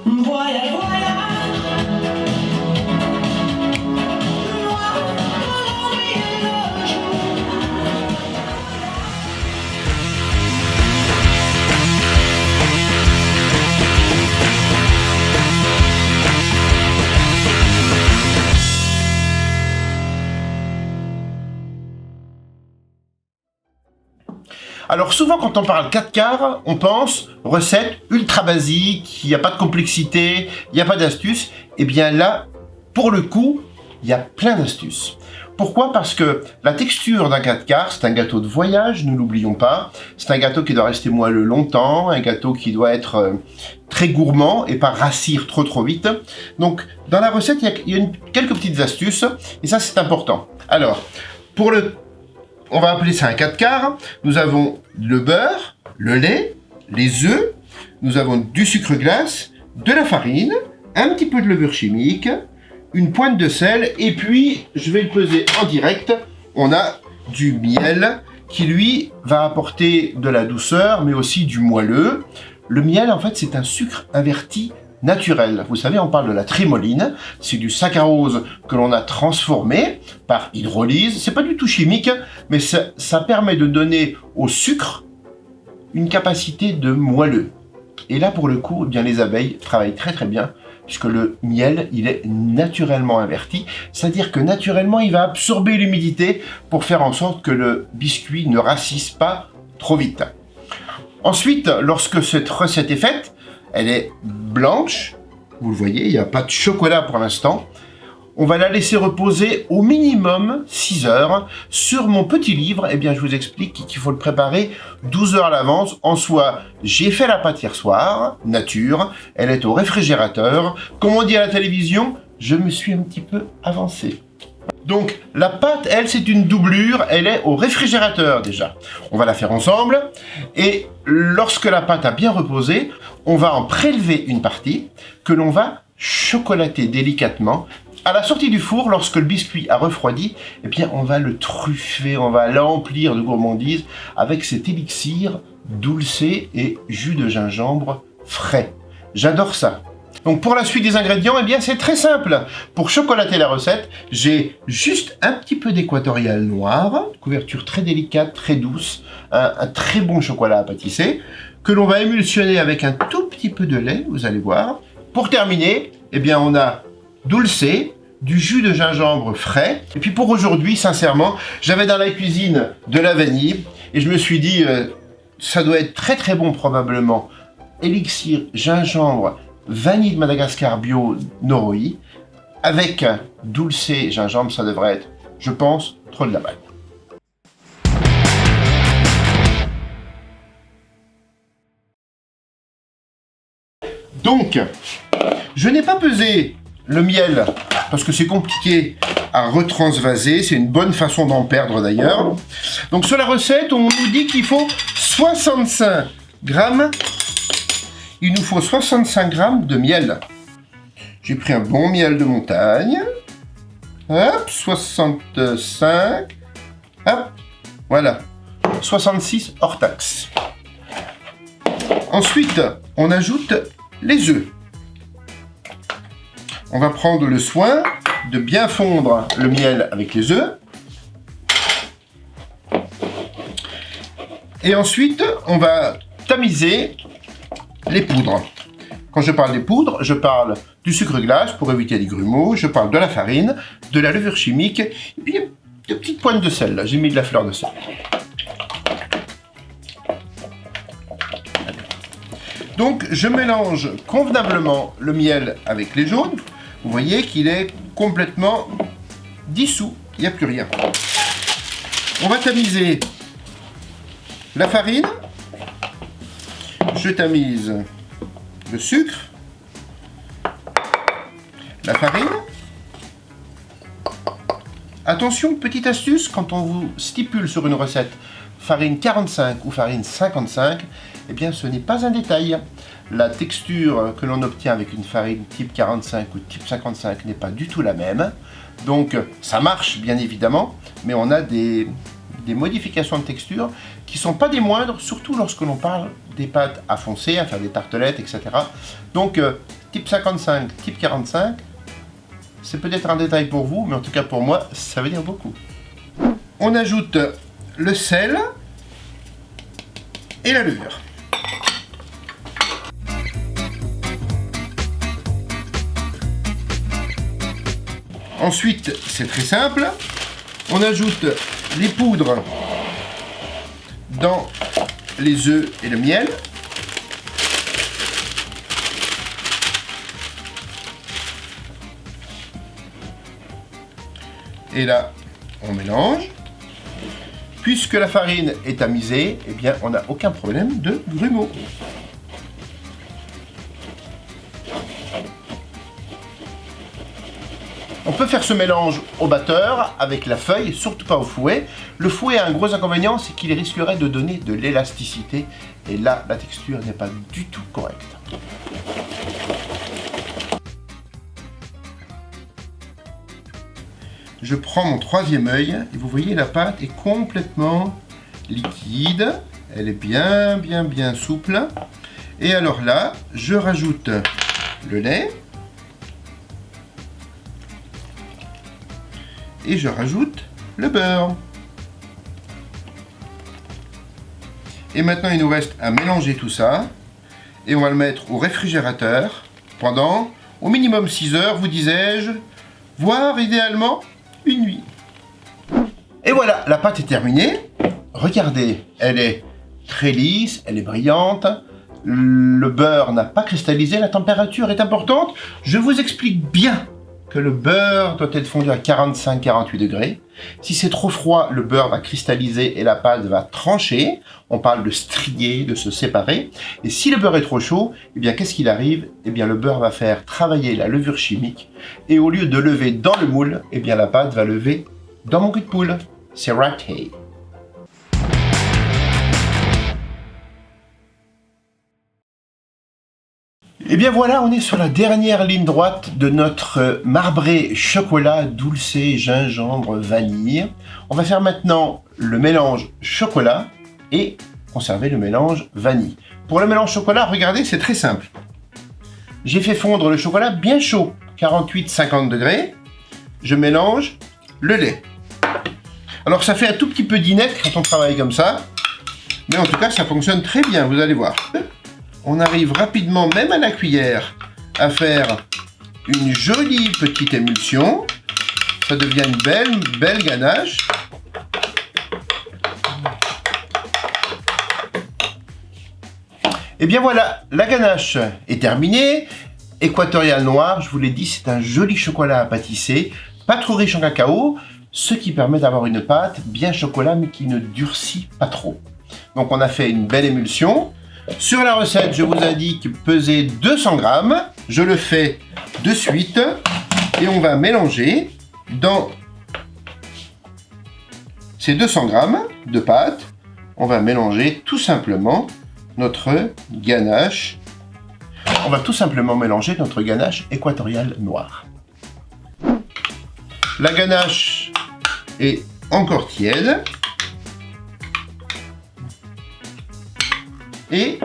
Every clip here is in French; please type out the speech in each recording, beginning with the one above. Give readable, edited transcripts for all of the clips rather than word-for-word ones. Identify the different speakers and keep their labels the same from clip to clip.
Speaker 1: Voyage, voyage.
Speaker 2: Alors souvent quand on parle 4 quarts, on pense recette ultra basique, il n'y a pas de complexité, il n'y a pas d'astuces. Et bien là, pour le coup, il y a plein d'astuces. Pourquoi? Parce que la texture d'un 4 quarts, c'est un gâteau de voyage, ne l'oublions pas. C'est un gâteau qui doit rester moelleux longtemps, un gâteau qui doit être très gourmand et pas rassir trop vite. Donc dans la recette, il y a quelques petites astuces et ça c'est important. Alors, on va appeler ça un 4 quarts. Nous avons le beurre, le lait, les œufs, nous avons du sucre glace, de la farine, un petit peu de levure chimique, une pointe de sel, et puis, je vais le peser en direct, on a du miel qui, lui, va apporter de la douceur, mais aussi du moelleux. Le miel, en fait, c'est un sucre inverti naturel. Vous savez, on parle de la trémoline, c'est du saccharose que l'on a transformé par hydrolyse. C'est pas du tout chimique, mais ça permet de donner au sucre une capacité de moelleux. Et là, pour le coup, eh bien, les abeilles travaillent très bien, puisque le miel, il est naturellement inverti, c'est-à-dire que naturellement, il va absorber l'humidité pour faire en sorte que le biscuit ne rassisse pas trop vite. Ensuite, lorsque cette recette est faite, elle est blanche, vous le voyez, il n'y a pas de chocolat pour l'instant. On va la laisser reposer au minimum 6 heures. Sur mon petit livre, eh bien, je vous explique qu'il faut le préparer 12 heures à l'avance. En soi, j'ai fait la pâte hier soir, nature, elle est au réfrigérateur. Comme on dit à la télévision, je me suis un petit peu avancé. Donc, la pâte, elle, c'est une doublure, elle est au réfrigérateur déjà. On va la faire ensemble, et lorsque la pâte a bien reposé, on va en prélever une partie que l'on va chocolater délicatement. À la sortie du four, lorsque le biscuit a refroidi, eh bien, on va le truffer, on va l'emplir de gourmandise avec cet élixir dulcé et jus de gingembre frais. J'adore ça. Donc pour la suite des ingrédients, eh bien c'est très simple. Pour chocolater la recette, j'ai juste un petit peu d'équatorial noir, couverture très délicate, très douce, un très bon chocolat à pâtisser, que l'on va émulsionner avec un tout petit peu de lait, vous allez voir. Pour terminer, eh bien on a dulcé, du jus de gingembre frais. Et puis pour aujourd'hui, sincèrement, j'avais dans la cuisine de la vanille, et je me suis dit, ça doit être très bon probablement. Élixir, gingembre, vanille de Madagascar bio Noroi, avec dulcé gingembre, ça devrait être, je pense, trop de la balle. Donc, je n'ai pas pesé le miel, parce que c'est compliqué à retransvaser, c'est une bonne façon d'en perdre d'ailleurs. Donc sur la recette, on nous dit qu'il faut 65 grammes. Il nous faut 65 grammes de miel. J'ai pris un bon miel de montagne. Hop, 65. Hop, voilà. 66 hors taxe. Ensuite, on ajoute les œufs. On va prendre le soin de bien fondre le miel avec les œufs. Et ensuite, on va tamiser les poudres. Quand je parle des poudres, je parle du sucre glace pour éviter les grumeaux, je parle de la farine, de la levure chimique, et puis de petites pointes de sel. Là, j'ai mis de la fleur de sel. Donc, je mélange convenablement le miel avec les jaunes. Vous voyez qu'il est complètement dissous, il n'y a plus rien. On va tamiser la farine. Je tamise le sucre, la farine. Attention, petite astuce, quand on vous stipule sur une recette farine 45 ou farine 55, eh bien ce n'est pas un détail. La texture que l'on obtient avec une farine type 45 ou type 55 n'est pas du tout la même. Donc ça marche bien évidemment, mais on a des modifications de texture qui ne sont pas des moindres, surtout lorsque l'on parle des pâtes à foncer, à faire des tartelettes, etc. Donc type 55, type 45. C'est peut-être un détail pour vous, mais en tout cas pour moi, ça veut dire beaucoup. On ajoute le sel et la levure. Ensuite, c'est très simple, on ajoute les poudres dans les œufs et le miel. Et là, on mélange. Puisque la farine est tamisée, eh bien, on n'a aucun problème de grumeaux. On peut faire ce mélange au batteur avec la feuille, surtout pas au fouet. Le fouet a un gros inconvénient, c'est qu'il risquerait de donner de l'élasticité. Et là, la texture n'est pas du tout correcte. Je prends mon troisième œil et vous voyez la pâte est complètement liquide. Elle est bien souple. Et alors là, je rajoute le lait. Et je rajoute le beurre. Et maintenant, il nous reste à mélanger tout ça. Et on va le mettre au réfrigérateur pendant au minimum 6 heures, vous disais-je, voire idéalement une nuit. Et voilà, la pâte est terminée. Regardez, elle est très lisse, elle est brillante. Le beurre n'a pas cristallisé, la température est importante. Je vous explique bien que le beurre doit être fondu à 45-48 degrés. Si c'est trop froid, le beurre va cristalliser et la pâte va trancher. On parle de strier, de se séparer. Et si le beurre est trop chaud, eh bien qu'est-ce qu'il arrive? Eh bien le beurre va faire travailler la levure chimique. Et au lieu de lever dans le moule, eh bien la pâte va lever dans mon cul de poule. C'est raté. Et bien voilà, on est sur la dernière ligne droite de notre marbré chocolat dulce gingembre vanille. On va faire maintenant le mélange chocolat et conserver le mélange vanille. Pour le mélange chocolat, regardez, c'est très simple. J'ai fait fondre le chocolat bien chaud, 48-50 degrés. Je mélange le lait. Alors ça fait un tout petit peu d'inerte quand on travaille comme ça, mais en tout cas ça fonctionne très bien, vous allez voir. On arrive rapidement, même à la cuillère, à faire une jolie petite émulsion. Ça devient une belle ganache. Et bien voilà, la ganache est terminée. Équatorial noir, je vous l'ai dit, c'est un joli chocolat à pâtisser, pas trop riche en cacao, ce qui permet d'avoir une pâte bien chocolat mais qui ne durcit pas trop. Donc on a fait une belle émulsion. Sur la recette, je vous indique peser 200 grammes. Je le fais de suite et on va mélanger dans ces 200 grammes de pâte. On va mélanger tout simplement notre ganache. On va tout simplement mélanger notre ganache équatoriale noire. La ganache est encore tiède. Et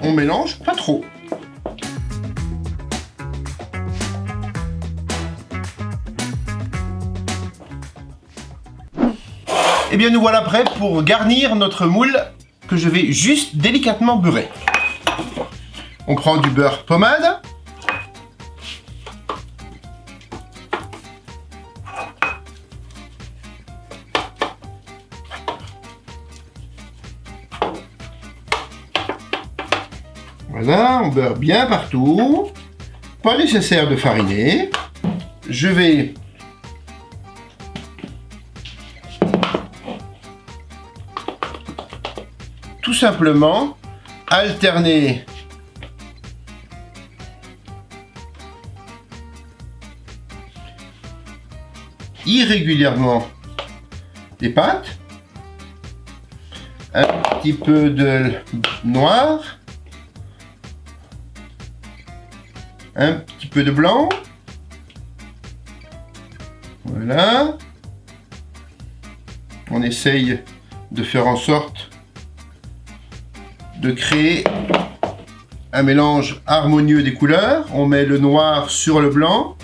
Speaker 2: on mélange pas trop. Et bien nous voilà prêts pour garnir notre moule que je vais juste délicatement beurrer. On prend du beurre pommade. Voilà, on beurre bien partout. Pas nécessaire de fariner. Je vais tout simplement alterner irrégulièrement les pâtes. Un petit peu de noir. Un petit peu de blanc. Voilà. On essaye de faire en sorte de créer un mélange harmonieux des couleurs. On met le noir sur le blanc.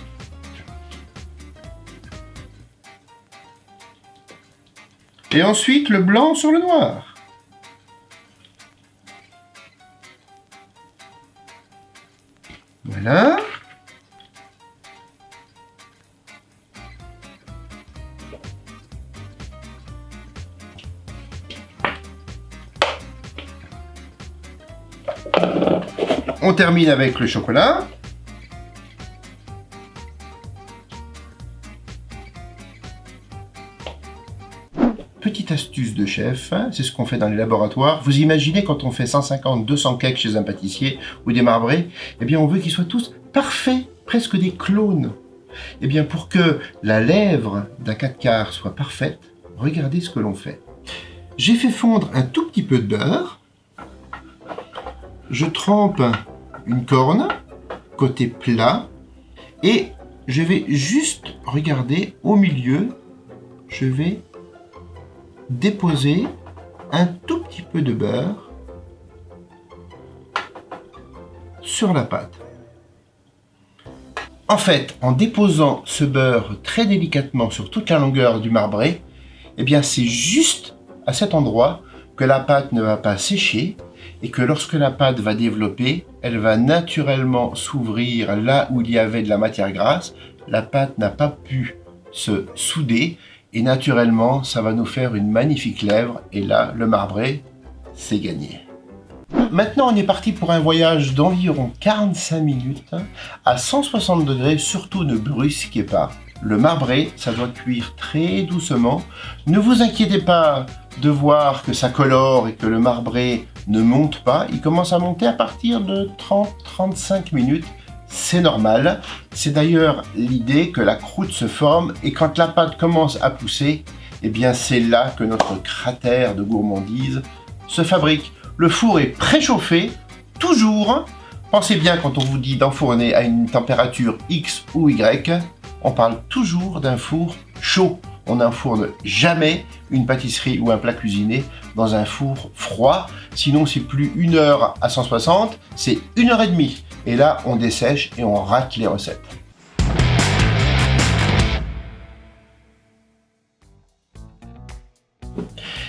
Speaker 2: Et ensuite le blanc sur le noir. Voilà. On termine avec le chocolat. Petite astuce de chef, hein, c'est ce qu'on fait dans les laboratoires. Vous imaginez quand on fait 150, 200 cakes chez un pâtissier ou des marbrés, eh bien on veut qu'ils soient tous parfaits, presque des clones. Eh bien pour que la lèvre d'un 4 quarts soit parfaite, regardez ce que l'on fait. J'ai fait fondre un tout petit peu de beurre. Je trempe une corne, côté plat, et je vais juste regarder au milieu, je vais déposer un tout petit peu de beurre sur la pâte. En fait, en déposant ce beurre très délicatement sur toute la longueur du marbré, eh bien c'est juste à cet endroit que la pâte ne va pas sécher et que lorsque la pâte va développer, elle va naturellement s'ouvrir là où il y avait de la matière grasse. La pâte n'a pas pu se souder et naturellement, ça va nous faire une magnifique lèvre et là, le marbré, c'est gagné. Maintenant, on est parti pour un voyage d'environ 45 minutes à 160 degrés, surtout ne brusquez pas. Le marbré, ça doit cuire très doucement. Ne vous inquiétez pas de voir que ça colore et que le marbré ne monte pas. Il commence à monter à partir de 30-35 minutes. C'est normal. C'est d'ailleurs l'idée que la croûte se forme et quand la pâte commence à pousser, eh bien c'est là que notre cratère de gourmandise se fabrique. Le four est préchauffé, toujours. Pensez bien quand on vous dit d'enfourner à une température X ou Y, on parle toujours d'un four chaud. On n'enfourne jamais une pâtisserie ou un plat cuisiné dans un four froid. Sinon, c'est plus 1 heure à 160, c'est 1 heure et demie. Et là, on dessèche et on rate les recettes.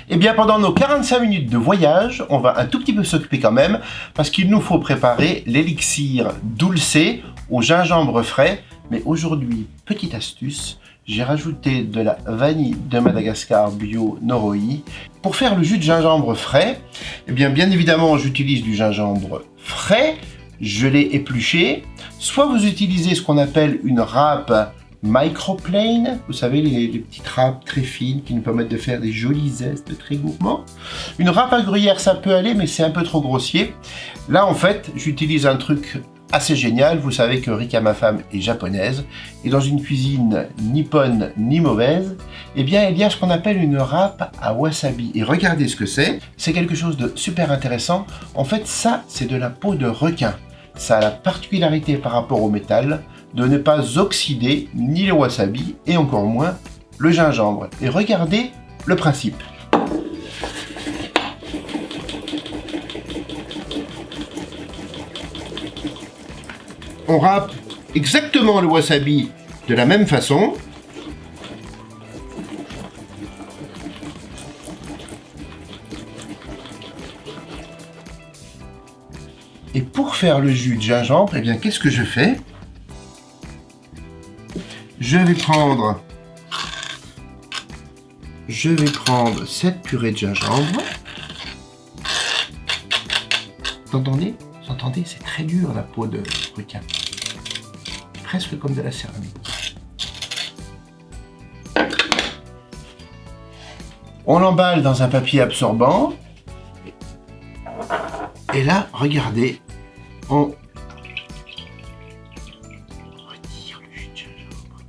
Speaker 2: Et bien, pendant nos 45 minutes de voyage, on va un tout petit peu s'occuper quand même, parce qu'il nous faut préparer l'élixir dulcé au gingembre frais. Mais aujourd'hui, petite astuce, j'ai rajouté de la vanille de Madagascar bio Noroi. Pour faire le jus de gingembre frais, eh bien évidemment, j'utilise du gingembre frais, je l'ai épluché. Soit vous utilisez ce qu'on appelle une râpe microplane, vous savez, les petites râpes très fines qui nous permettent de faire des jolis zestes très gourmands. Une râpe à gruyère, ça peut aller, mais c'est un peu trop grossier. Là, en fait, j'utilise un truc assez génial. Vous savez que Rika, ma femme, est japonaise, et dans une cuisine ni bonne ni mauvaise, eh bien, il y a ce qu'on appelle une râpe à wasabi. Et regardez ce que c'est. C'est quelque chose de super intéressant. En fait, ça, c'est de la peau de requin. Ça a la particularité par rapport au métal de ne pas oxyder ni le wasabi et encore moins le gingembre. Et regardez le principe. On râpe exactement le wasabi de la même façon. Et pour faire le jus de gingembre, eh bien, qu'est-ce que je fais? Je vais prendre cette purée de gingembre. Vous entendez? Vous entendez? C'est très dur la peau de requin. Presque comme de la céramique. On l'emballe dans un papier absorbant. Et là, regardez, on retire le jus de gingembre.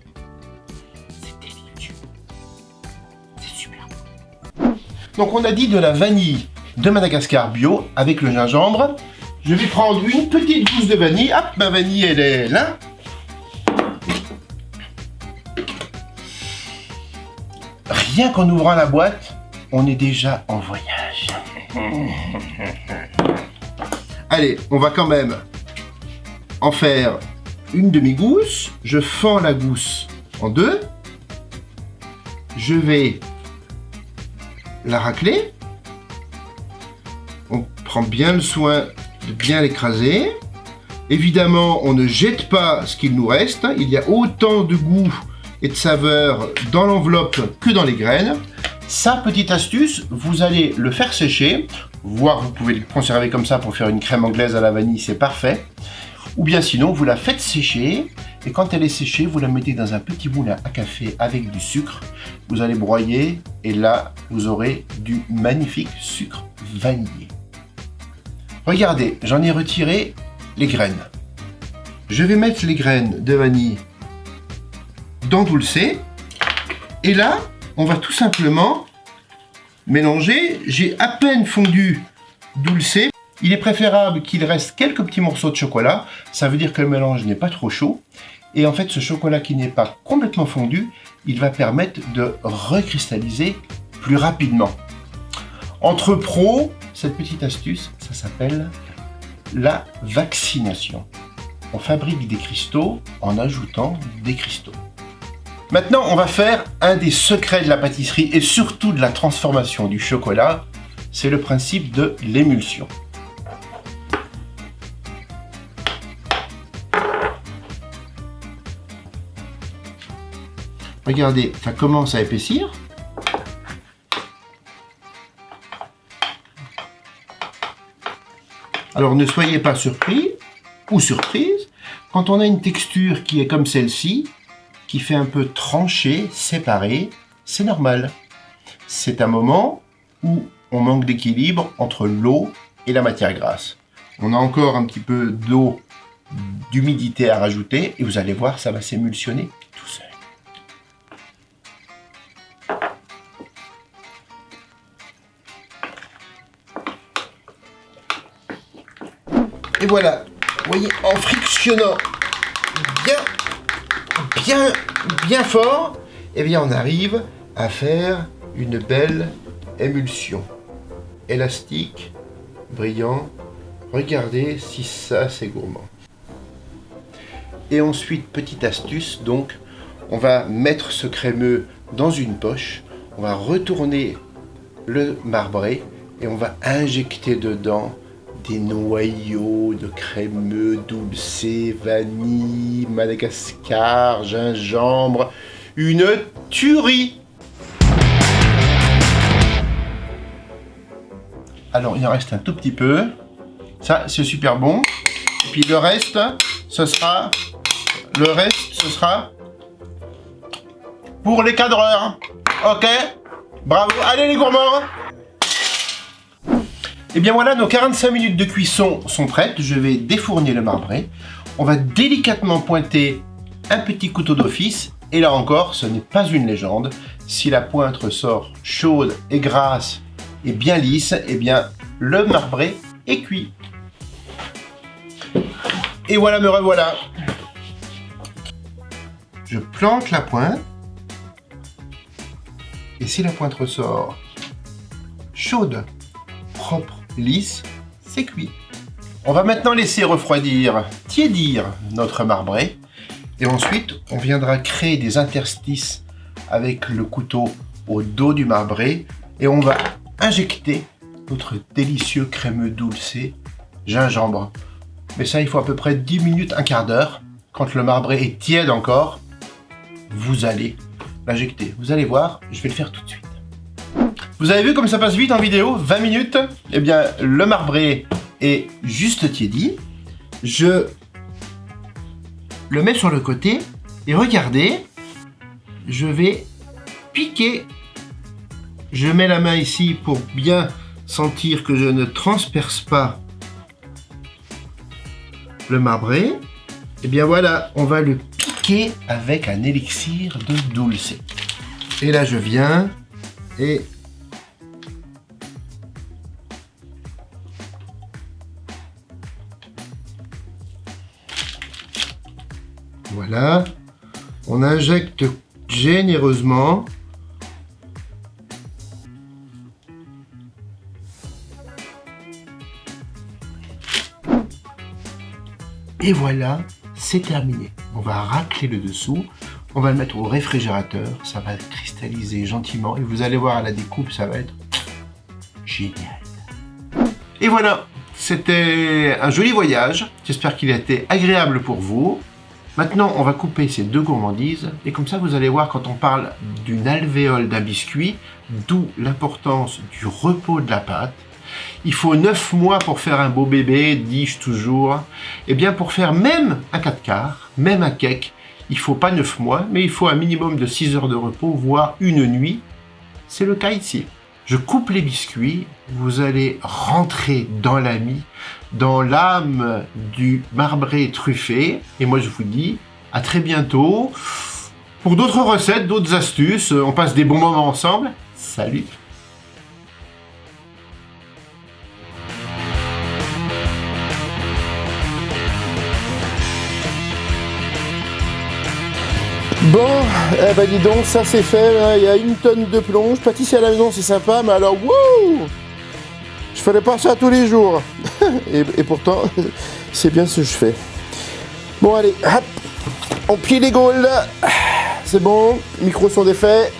Speaker 2: C'est délicieux. C'est super bon. Donc on a dit de la vanille de Madagascar bio avec le gingembre. Je vais prendre une petite gousse de vanille. Hop, ma vanille, elle est là. Rien qu'en ouvrant la boîte, on est déjà en voyage. Allez, on va quand même en faire une demi-gousse. Je fends la gousse en deux. Je vais la racler. On prend bien le soin de bien l'écraser. Évidemment, on ne jette pas ce qu'il nous reste. Il y a autant de goût et de saveur dans l'enveloppe que dans les graines. Ça, petite astuce, vous allez le faire sécher, voire vous pouvez le conserver comme ça pour faire une crème anglaise à la vanille, c'est parfait. Ou bien sinon, vous la faites sécher, et quand elle est séchée, vous la mettez dans un petit moulin à café avec du sucre. Vous allez broyer, et là, vous aurez du magnifique sucre vanillé. Regardez, j'en ai retiré les graines. Je vais mettre les graines de vanille dans Dulce, et là, on va tout simplement mélanger. J'ai à peine fondu Dulce. Il est préférable qu'il reste quelques petits morceaux de chocolat. Ça veut dire que le mélange n'est pas trop chaud. Et en fait, ce chocolat qui n'est pas complètement fondu, il va permettre de recristalliser plus rapidement. Entre pros, cette petite astuce, ça s'appelle la vaccination. On fabrique des cristaux en ajoutant des cristaux. Maintenant, on va faire un des secrets de la pâtisserie et surtout de la transformation du chocolat. C'est le principe de l'émulsion. Regardez, ça commence à épaissir. Alors ne soyez pas surpris ou surprise quand on a une texture qui est comme celle-ci, qui fait un peu tranché, séparé, c'est normal. C'est un moment où on manque d'équilibre entre l'eau et la matière grasse. On a encore un petit peu d'eau, d'humidité à rajouter et vous allez voir, ça va s'émulsionner tout seul. Et voilà, vous voyez, en frictionnant bien fort, et bien on arrive à faire une belle émulsion. Élastique, brillant. Regardez si ça c'est gourmand. Et ensuite, petite astuce, donc, on va mettre ce crémeux dans une poche, on va retourner le marbré et on va injecter dedans des noyaux de crémeux, dulce, vanille, Madagascar, gingembre, une tuerie. Alors il en reste un tout petit peu, ça c'est super bon, et puis le reste ce sera pour les cadreurs, ok? Bravo, allez les gourmands! Et bien voilà, nos 45 minutes de cuisson sont prêtes. Je vais défourner le marbré. On va délicatement pointer un petit couteau d'office. Et là encore, ce n'est pas une légende. Si la pointe ressort chaude et grasse et bien lisse, eh bien le marbré est cuit. Et voilà, me revoilà. Je plante la pointe. Et si la pointe ressort chaude, propre, lisse, c'est cuit. On va maintenant laisser refroidir, tiédir notre marbré. Et ensuite, on viendra créer des interstices avec le couteau au dos du marbré. Et on va injecter notre délicieux crémeux dulce gingembre. Mais ça, il faut à peu près 10 minutes, un quart d'heure. Quand le marbré est tiède encore, vous allez l'injecter. Vous allez voir, je vais le faire tout de suite. Vous avez vu comme ça passe vite en vidéo, 20 minutes. Eh bien, le marbré est juste tiédi. Je le mets sur le côté et regardez, je vais piquer. Je mets la main ici pour bien sentir que je ne transperce pas le marbré. Et bien voilà, on va le piquer avec un élixir de dulce. Et là, je viens et voilà, on injecte généreusement. Et voilà, c'est terminé. On va racler le dessous, on va le mettre au réfrigérateur, ça va cristalliser gentiment et vous allez voir à la découpe, ça va être génial. Et voilà, c'était un joli voyage. J'espère qu'il a été agréable pour vous. Maintenant, on va couper ces deux gourmandises et comme ça, vous allez voir quand on parle d'une alvéole d'un biscuit, d'où l'importance du repos de la pâte. Il faut 9 mois pour faire un beau bébé, dis-je toujours. Et bien pour faire même un 4 quarts, même un cake, il ne faut pas 9 mois, mais il faut un minimum de 6 heures de repos, voire une nuit. C'est le cas ici. Je coupe les biscuits, vous allez rentrer dans la mie, dans l'âme du marbré truffé. Et moi je vous dis à très bientôt pour d'autres recettes, d'autres astuces. On passe des bons moments ensemble. Salut! Bon, eh ben dis donc, ça c'est fait, il y a 1 tonne de plonge. Pâtisser à la maison c'est sympa, mais alors, wouh! Je ferais pas ça tous les jours. et pourtant, c'est bien ce que je fais. Bon allez, hop, on plie les gaules. C'est bon, micros sont défaits.